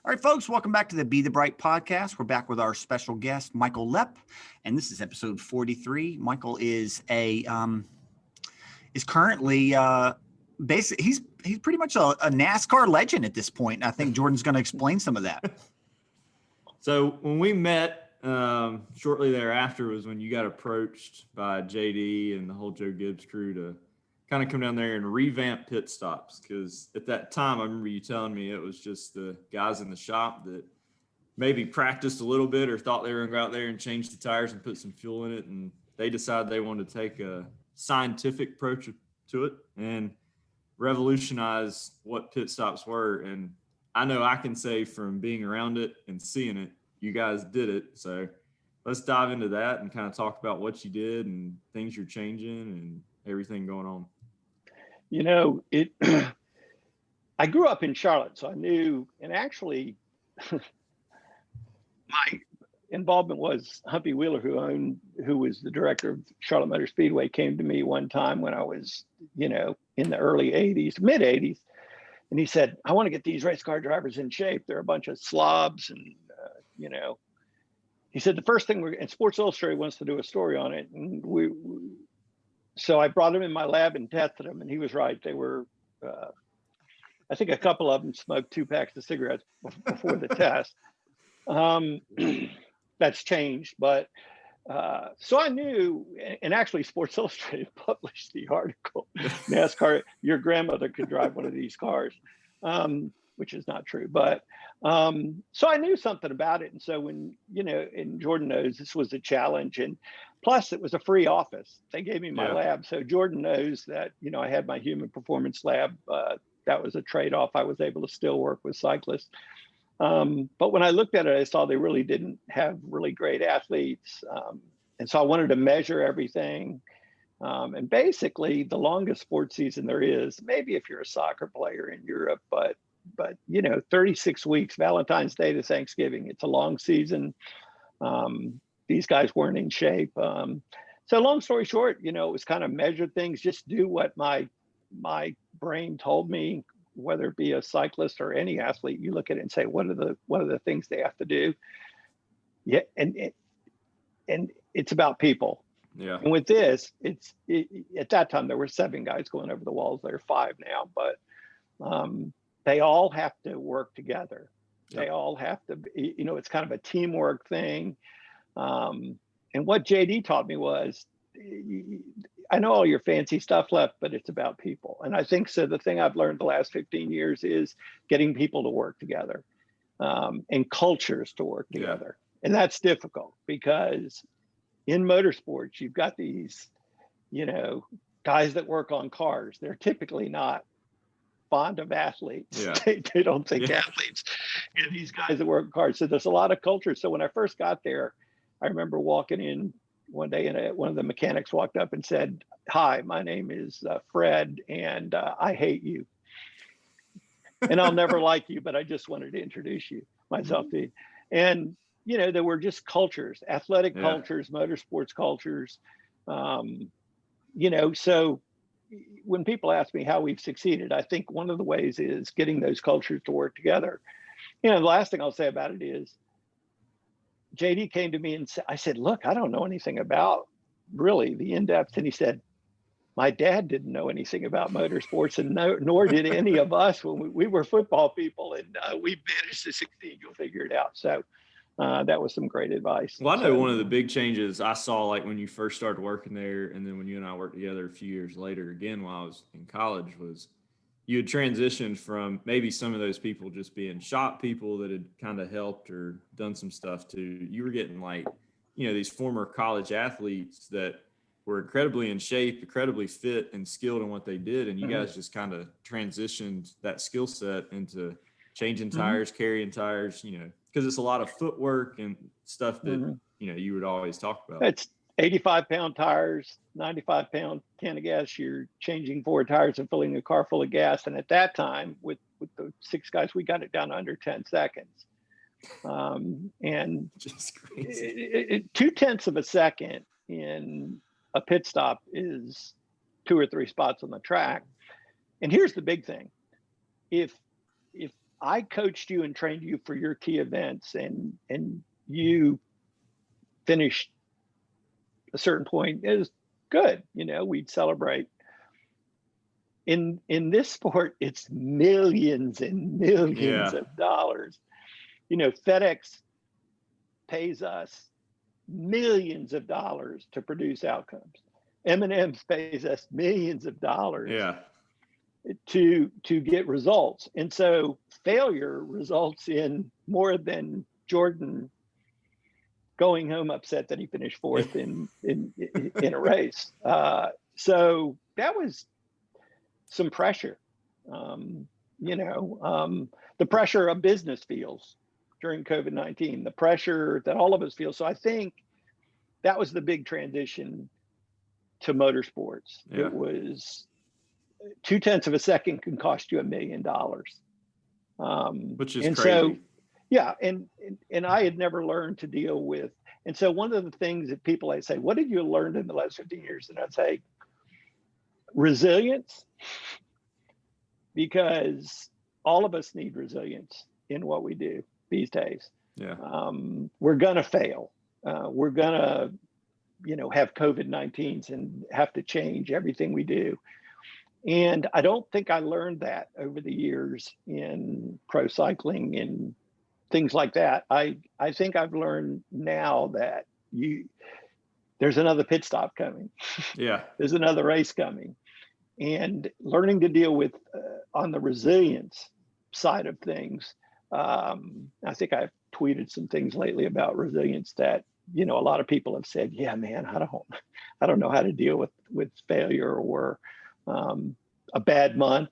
All right, folks, welcome back to the Be the Bright podcast. We're back with our special guest, Michael Lepp, and this is episode 43. Michael is currently basically he's pretty much a NASCAR legend at this point. And I think Jordan's going to explain some of that. So when we met shortly thereafter was when you got approached by JD and the whole Joe Gibbs crew to kind of come down there and revamp pit stops, because at that time I remember you telling me it was just the guys in the shop that maybe practiced a little bit or thought they were going to go out there and change the tires and put some fuel in it, and they decided they wanted to take a scientific approach to it and revolutionize what pit stops were. And I know I can say from being around it and seeing it, you guys did it. So let's dive into that and kind of talk about what you did and things you're changing and everything going on. You know, I grew up in Charlotte, so I knew, and actually my involvement was Humpy Wheeler, who was the director of Charlotte Motor Speedway, came to me one time when I was, in the early 80s, mid 80s. And he said, I want to get these race car drivers in shape. They're a bunch of slobs. And, he said, the first thing and Sports Illustrated wants to do a story on it. And so I brought him in my lab and tested them, and he was right. They were, I think a couple of them smoked 2 packs of cigarettes before the test. That's changed, but so I knew, and actually Sports Illustrated published the article, NASCAR, your grandmother could drive one of these cars, which is not true. But so I knew something about it. And so when, and Jordan knows this was a challenge, and plus it was a free office. They gave me my lab. So Jordan knows that, I had my human performance lab. That was a trade-off. I was able to still work with cyclists. But when I looked at it, I saw they really didn't have really great athletes. And so I wanted to measure everything. And basically the longest sports season there is, maybe if you're a soccer player in Europe, but 36 weeks, Valentine's Day to Thanksgiving, it's a long season. These guys weren't in shape. So long story short, it was kind of measure things, just do what my brain told me. Whether it be a cyclist or any athlete, you look at it and say, what are the things they have to do? Yeah. And it's about people. Yeah. And with this, at that time, there were 7 guys going over the walls. There are 5 now, but they all have to work together. Yep. They all have to, it's kind of a teamwork thing. And what JD taught me was, I know all your fancy stuff left, but it's about people. And I think so. The thing I've learned the last 15 years is getting people to work together, and cultures to work together. And that's difficult because in motorsports, you've got these, guys that work on cars. They're typically not fond of athletes. Yeah. They don't think athletes. And these guys that work on cars. So there's a lot of culture. So when I first got there, I remember walking in one day, and one of the mechanics walked up and said, "Hi, my name is Fred, and I hate you. And I'll never like you, but I just wanted to introduce myself to you." And, there were just cultures, athletic cultures, motorsports cultures. So when people ask me how we've succeeded, I think one of the ways is getting those cultures to work together. The last thing I'll say about it is, JD came to me and I said, "Look, I don't know anything about really the in-depth." And he said, "My dad didn't know anything about motorsports, and nor did any of us when we were football people, and we managed to succeed. You'll figure it out." So that was some great advice. Well, I know one of the big changes I saw, like when you first started working there, and then when you and I worked together a few years later, again, while I was in college, was you had transitioned from maybe some of those people just being shop people that had kind of helped or done some stuff to you were getting these former college athletes that were incredibly in shape, incredibly fit and skilled in what they did. And you guys just kind of transitioned that skill set into changing tires, carrying tires, because it's a lot of footwork and stuff that, you would always talk about. It's 85-pound tires, 95-pound can of gas. You're changing 4 tires and filling a car full of gas. And at that time, with the 6 guys, we got it down to under 10 seconds. And just crazy. 0.2 of a second in a pit stop is 2 or 3 spots on the track. And here's the big thing: if I coached you and trained you for your key events, and you finished a certain point, is good. We'd celebrate. In this sport, it's millions and millions of dollars. FedEx pays us millions of dollars to produce outcomes. M&M's pays us millions of dollars to get results. And so failure results in more than Jordan going home upset that he finished fourth in a race. So that was some pressure. The pressure a business feels during COVID-19, the pressure that all of us feel. So I think that was the big transition to motorsports. Yeah. It was 0.2 of a second can cost you $1 million. Which is and crazy. So, yeah, and I had never learned to deal with. And so one of the things that people, I say, what did you learn in the last 15 years? And I'd say resilience, because all of us need resilience in what we do these days. Yeah. We're gonna fail. We're gonna, have COVID-19s and have to change everything we do. And I don't think I learned that over the years in pro cycling and things like that. I think I've learned now that there's another pit stop coming. Yeah. There's another race coming. And learning to deal with on the resilience side of things. I think I've tweeted some things lately about resilience that, a lot of people have said, yeah, man, I don't know how to deal with failure or a bad month.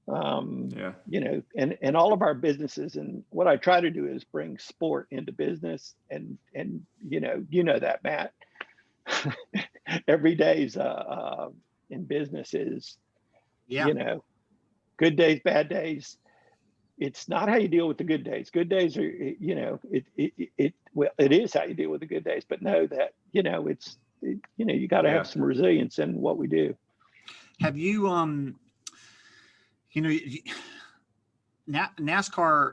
And all of our businesses, and what I try to do is bring sport into business, and that, Matt. Every day's in business is, good days, bad days. It's not how you deal with the good days. Good days are, it is how you deal with the good days, but know that, you got to have some resilience in what we do. Have you, NASCAR,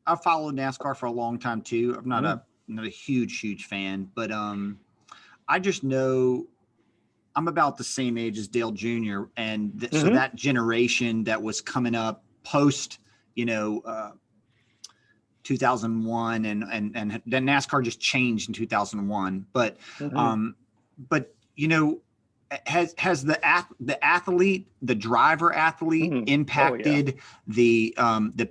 I've followed NASCAR for a long time too. I'm not a huge fan, but I just know I'm about the same age as Dale Jr. And so that generation that was coming up post, 2001 and then NASCAR just changed in 2001. But, has the athlete, the driver athlete impacted the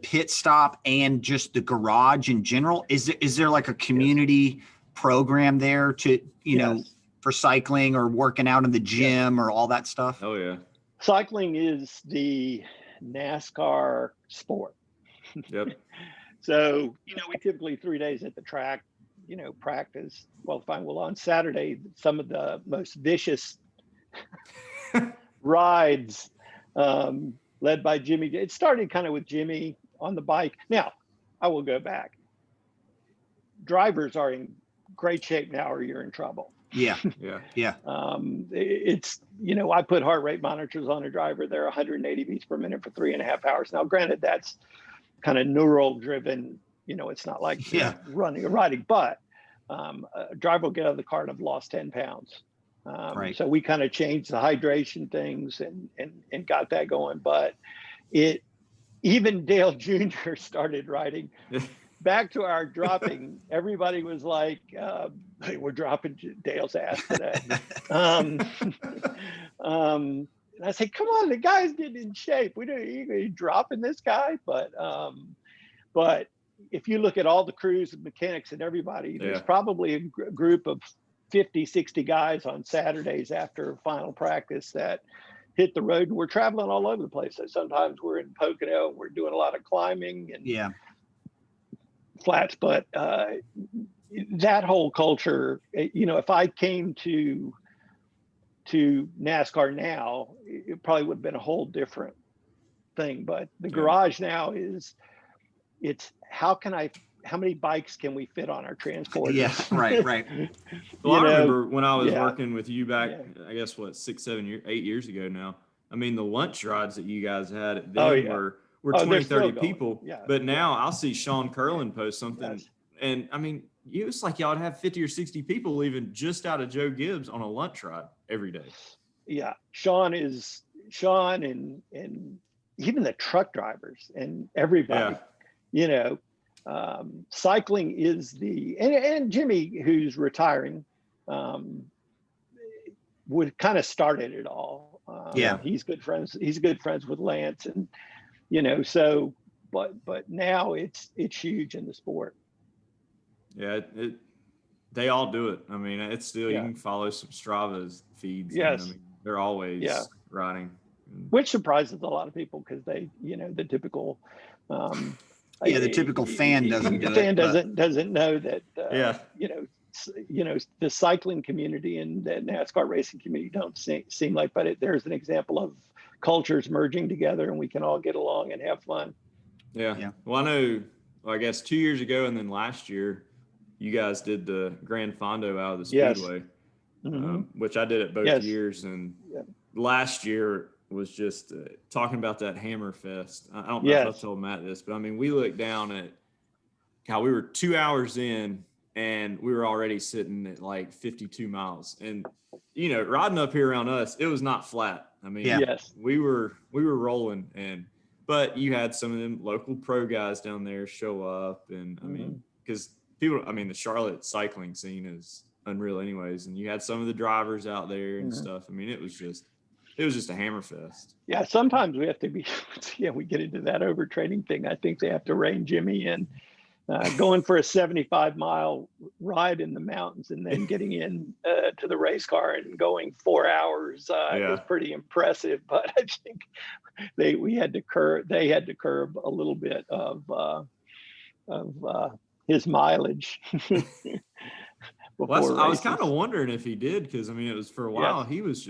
pit stop and just the garage in general? Is there like a community program there to, for cycling or working out in the gym or all that stuff? Oh yeah. Cycling is the NASCAR sport. Yep. So, we typically 3 days at the track, practice, qualifying. Well, on Saturday, some of the most vicious rides led by Jimmy. It started kind of with Jimmy on the bike. Now, I will go back. Drivers are in great shape now or you're in trouble. Yeah. It's, I put heart rate monitors on a driver. They're 180 beats per minute for 3.5 hours. Now, granted, that's kind of neural driven. It's not like running or riding, but a driver will get out of the car and have lost 10 pounds. Right. So we kind of changed the hydration things and got that going. But even Dale Jr. started riding. Back to our dropping, everybody was like, hey, we're dropping Dale's ass today. And I said, come on, the guy's getting in shape. You're dropping this guy. But if you look at all the crews and mechanics and everybody, there's probably a group of 50, 60 guys on Saturdays after final practice that hit the road, and we're traveling all over the place. So sometimes we're in Pocono, and we're doing a lot of climbing and flats, but that whole culture, if I came to NASCAR now, it probably would have been a whole different thing. But the garage now it's how many bikes can we fit on our transporter? Yes, right. Well, I remember when I was working with you back, I guess 8 years ago now. I mean, the lunch rides that you guys had at then we're Oh, 20, they're still 30 going. people. Yeah, But now I'll see Sean Curlin post something. Yes. And I mean, it's like y'all would have 50 or 60 people leaving just out of Joe Gibbs on a lunch ride every day. Yeah, Sean and even the truck drivers and everybody, cycling is and Jimmy, who's retiring, would kind of started it all. He's good friends with Lance, and so but now it's huge in the sport. Yeah, they all do it. I mean, it's still, you can follow some Strava's feeds. Yes. And, I mean, they're always riding. Which surprises a lot of people because they, the typical, the typical fan doesn't do fan it. doesn't know that, the cycling community and the NASCAR racing community don't seem like, but there's an example of cultures merging together and we can all get along and have fun. Yeah. Well, I know, I guess 2 years ago and then last year, you guys did the Grand Fondo out of the Speedway, which I did it both years. And last year was just talking about that Hammer Fest. I don't know if I told Matt this, but I mean, we looked down at how we were 2 hours in and we were already sitting at like 52 miles. And, riding up here around us, it was not flat. I mean, we were rolling, but you had some of them local pro guys down there show up. And I mean, because the Charlotte cycling scene is unreal anyways. And you had some of the drivers out there and stuff. I mean, it was just a hammer fest. Yeah. Sometimes we have to be, we get into that overtraining thing. I think they have to rein Jimmy in, going for a 75-mile ride in the mountains and then getting in to the race car and going 4 hours is pretty impressive. But I think they had to curb a little bit of his mileage. Well, I was kind of wondering if he did, because I mean, it was for a while he was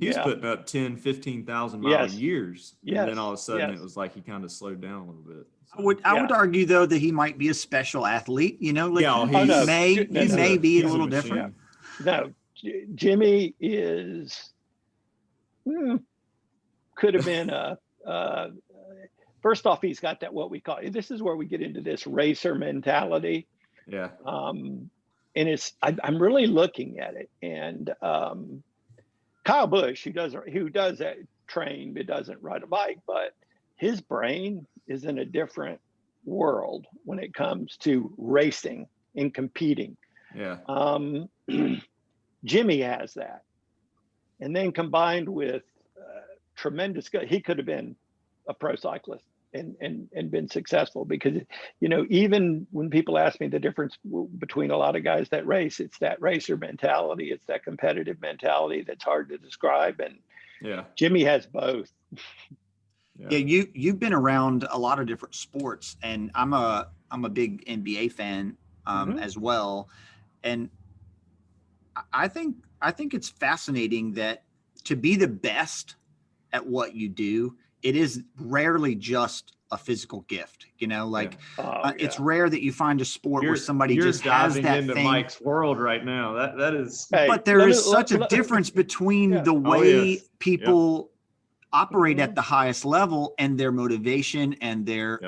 putting up 10, 15,000 mile years, and then all of a sudden it was like he kind of slowed down a little bit. So. I would argue though that he might be a special athlete. He may be a little different. No, Jimmy could have been first off, he's got that, what we call, this is where we get into this racer mentality. Yeah. And I'm really looking at it, and Kyle Busch, who does train but doesn't ride a bike, but his brain is in a different world when it comes to racing and competing. Yeah. Jimmy has that, and then combined with tremendous, he could have been a pro cyclist and been successful, because even when people ask me the difference between a lot of guys that race, it's that racer mentality, it's that competitive mentality that's hard to describe, and Jimmy has both. You've been around a lot of different sports, and I'm a big NBA fan as well, and I think it's fascinating that to be the best at what you do, it is rarely just a physical gift, it's rare that you find a sport where somebody just has that into thing. Mike's world right now. That is, but there is such a difference between the way people operate at the highest level and their motivation and their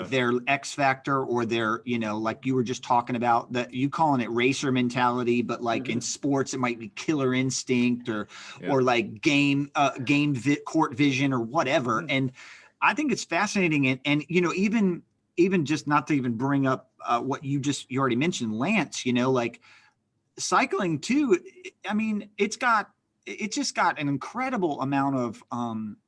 X factor, or their, like you were just talking about, that you calling it racer mentality, but like in sports, it might be killer instinct or like court vision or whatever. And I think it's fascinating. And even just not to even bring up what you already mentioned, Lance, like cycling too. I mean, it's just got an incredible amount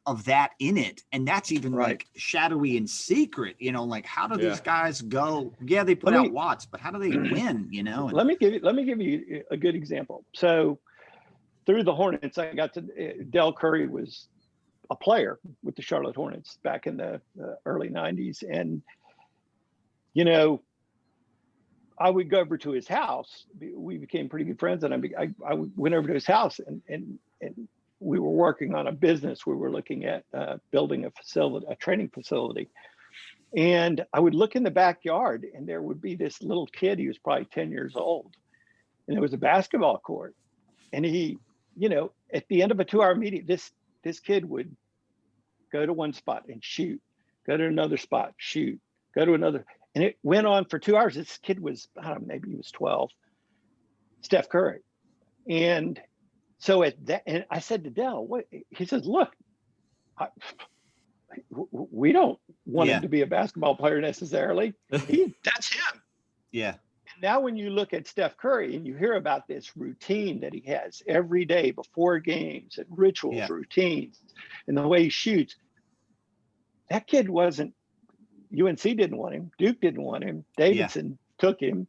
of that in it. And that's even like shadowy and secret, like how do these guys go? Yeah, they put out watts, but how do they win, Let me give you a good example. So through the Hornets, I got to, Del Curry was a player with the Charlotte Hornets back in the early 90s. And, I would go over to his house. We became pretty good friends, and I went over to his house, and we were working on a business. We were looking at building a training facility, and I would look in the backyard, and there would be this little kid. He was probably 10 years old, and there was a basketball court, and he, at the end of a 2-hour meeting, this kid would go to one spot and shoot go to another spot, shoot, go to another. And it went on for 2 hours. This kid was, I don't know, maybe he was 12, Steph Curry. And so at that, and I said to Dell, what? He says, look, we don't want him to be a basketball player necessarily. That's him. Yeah. And now when you look at Steph Curry and you hear about this routine that he has every day before games and rituals, routines, and the way he shoots, that kid wasn't, UNC didn't want him. Duke didn't want him. Davidson took him.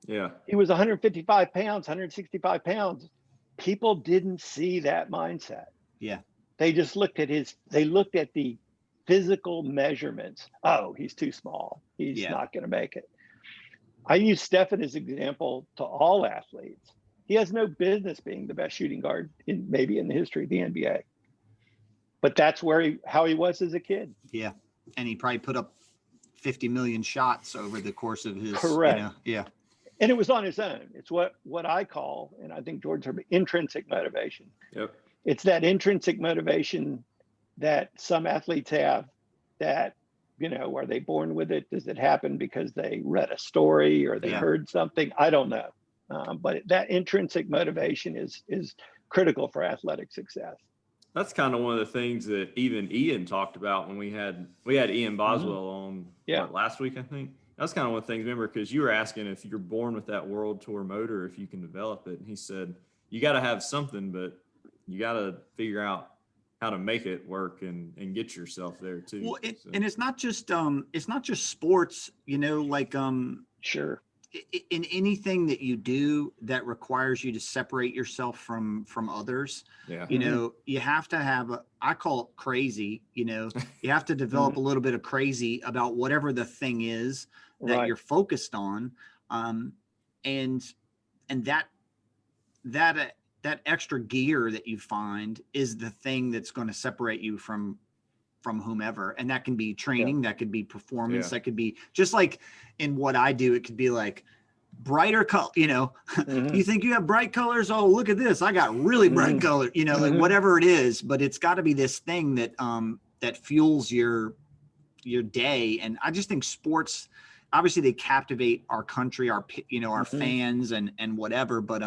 Yeah. He was 155 pounds, 165 pounds. People didn't see that mindset. Yeah. They just looked at the physical measurements. Oh, he's too small. He's not going to make it. I use Stephen as an example to all athletes. He has no business being the best shooting guard maybe in the history of the NBA. But that's how he was as a kid. Yeah. And he probably put up 50 million shots over the course of his. Correct. Yeah. And it was on his own. It's what I call, and I think George heard, intrinsic motivation. Yep. It's that intrinsic motivation that some athletes have that, are they born with it? Does it happen because they read a story or they heard something? I don't know. But that intrinsic motivation is critical for athletic success. That's kind of one of the things that even Ian talked about when we had Ian Boswell on last week, I think. That's kind of one of the things, remember, because you were asking if you're born with that world tour motor, if you can develop it. And he said, you got to have something, but you got to figure out how to make it work and get yourself there too. Well, and it's not just sports, Sure. In anything that you do that requires you to separate yourself from others, you have to have I call it crazy, you have to develop a little bit of crazy about whatever the thing is that you're focused on. And that extra gear that you find is the thing that's going to separate you from whomever. And that can be training, that could be performance, that could be just like in what I do, it could be like brighter color, you think you have bright colors. Oh, look at this. I got really bright color, like whatever it is, but it's got to be this thing that, that fuels your day. And I just think sports, obviously they captivate our country, our fans and whatever, but,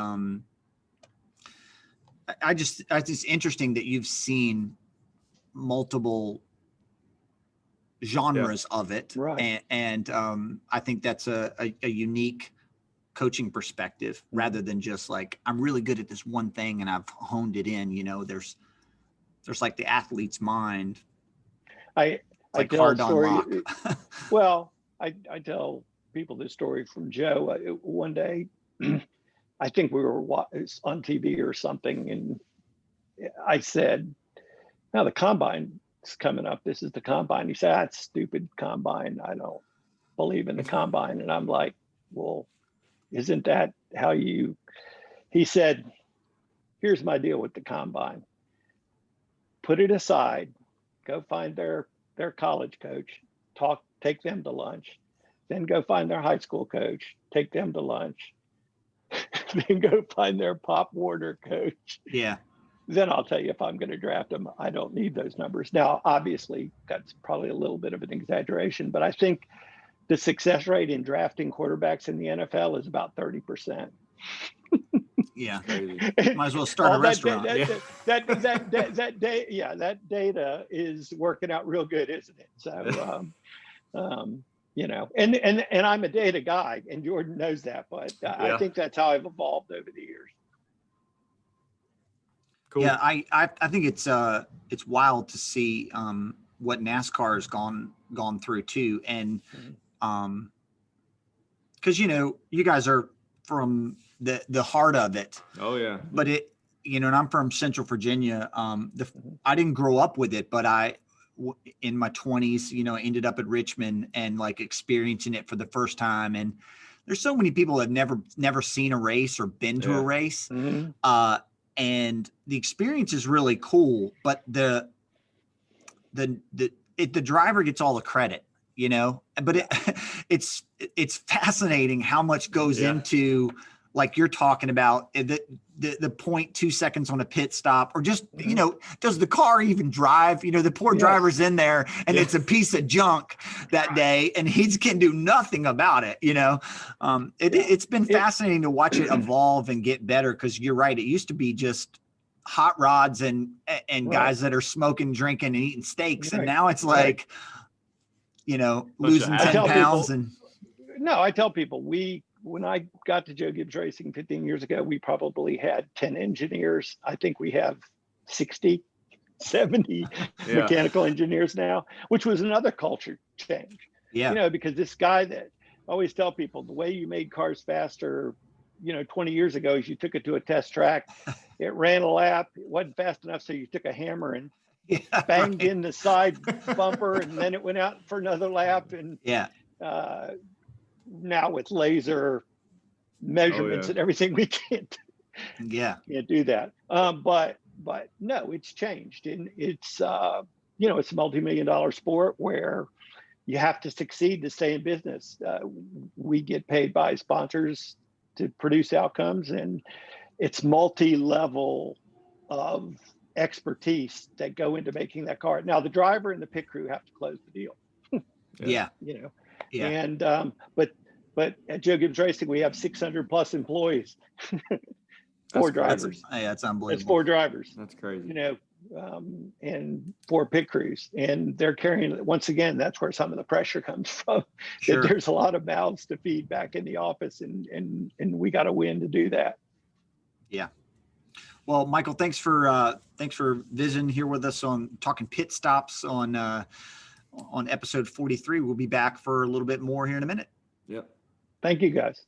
it's interesting that you've seen multiple genres of it. Right. And I think that's a unique coaching perspective rather than just like, I'm really good at this one thing and I've honed it in, there's like the athlete's mind. I tell hard a to story. unlock. Well, I tell people this story from Joe. One day, I think we were on TV or something, and I said, now the combine is coming up. This is the combine. He said, that's stupid combine. I don't believe in the combine. And I'm like, well, isn't that how he said, here's my deal with the combine. Put it aside, go find their college coach, take them to lunch, then go find their high school coach, take them to lunch, then go find their Pop Warner coach. Yeah. Then I'll tell you if I'm going to draft them. I don't need those numbers. Now, obviously, that's probably a little bit of an exaggeration, but I think the success rate in drafting quarterbacks in the NFL is about 30%. Yeah. Might as well start a restaurant. That data is working out real good, isn't it? So, and I'm a data guy, and Jordan knows that, but I think that's how I've evolved over the years. Cool. Yeah, I think it's wild to see what NASCAR has gone through too, and because you guys are from the heart of it. Oh yeah. But and I'm from Central Virginia. I didn't grow up with it, but in my 20s, ended up at Richmond and like experiencing it for the first time. And there's so many people that never seen a race or been to a race. And the experience is really cool, but the driver gets all the credit, but it's fascinating how much goes into like you're talking about, the 0.2 seconds on a pit stop, or just, does the car even drive? The poor driver's in there and it's a piece of junk that day and he can do nothing about it. It's been fascinating to watch it evolve and get better, because you're right. It used to be just hot rods and guys that are smoking, drinking, and eating steaks. And now it's like, losing 10 pounds. I tell people, when I got to Joe Gibbs Racing 15 years ago, we probably had 10 engineers. I think we have 60, 70 mechanical engineers now, which was another culture change. Yeah. Because this guy that I always tell people, the way you made cars faster, 20 years ago, is you took it to a test track, it ran a lap, it wasn't fast enough, so you took a hammer and banged in the side bumper, and then it went out for another lap. And now with laser measurements and everything, we can't do that. But no, it's changed, and it's it's a multi-million-dollar sport where you have to succeed to stay in business. We get paid by sponsors to produce outcomes, and it's multi-level of expertise that go into making that car. Now the driver and the pit crew have to close the deal. And but at Joe Gibbs Racing, we have 600 plus employees. Four drivers. That's unbelievable. That's 4 drivers. That's crazy. And 4 pit crews, and they're carrying. Once again, that's where some of the pressure comes from. Sure. That there's a lot of mouths to feed back in the office, and we got to win to do that. Yeah. Well, Michael, thanks for visiting here with us on talking pit stops on episode 43. We'll be back for a little bit more here in a minute. Yep. Thank you, guys.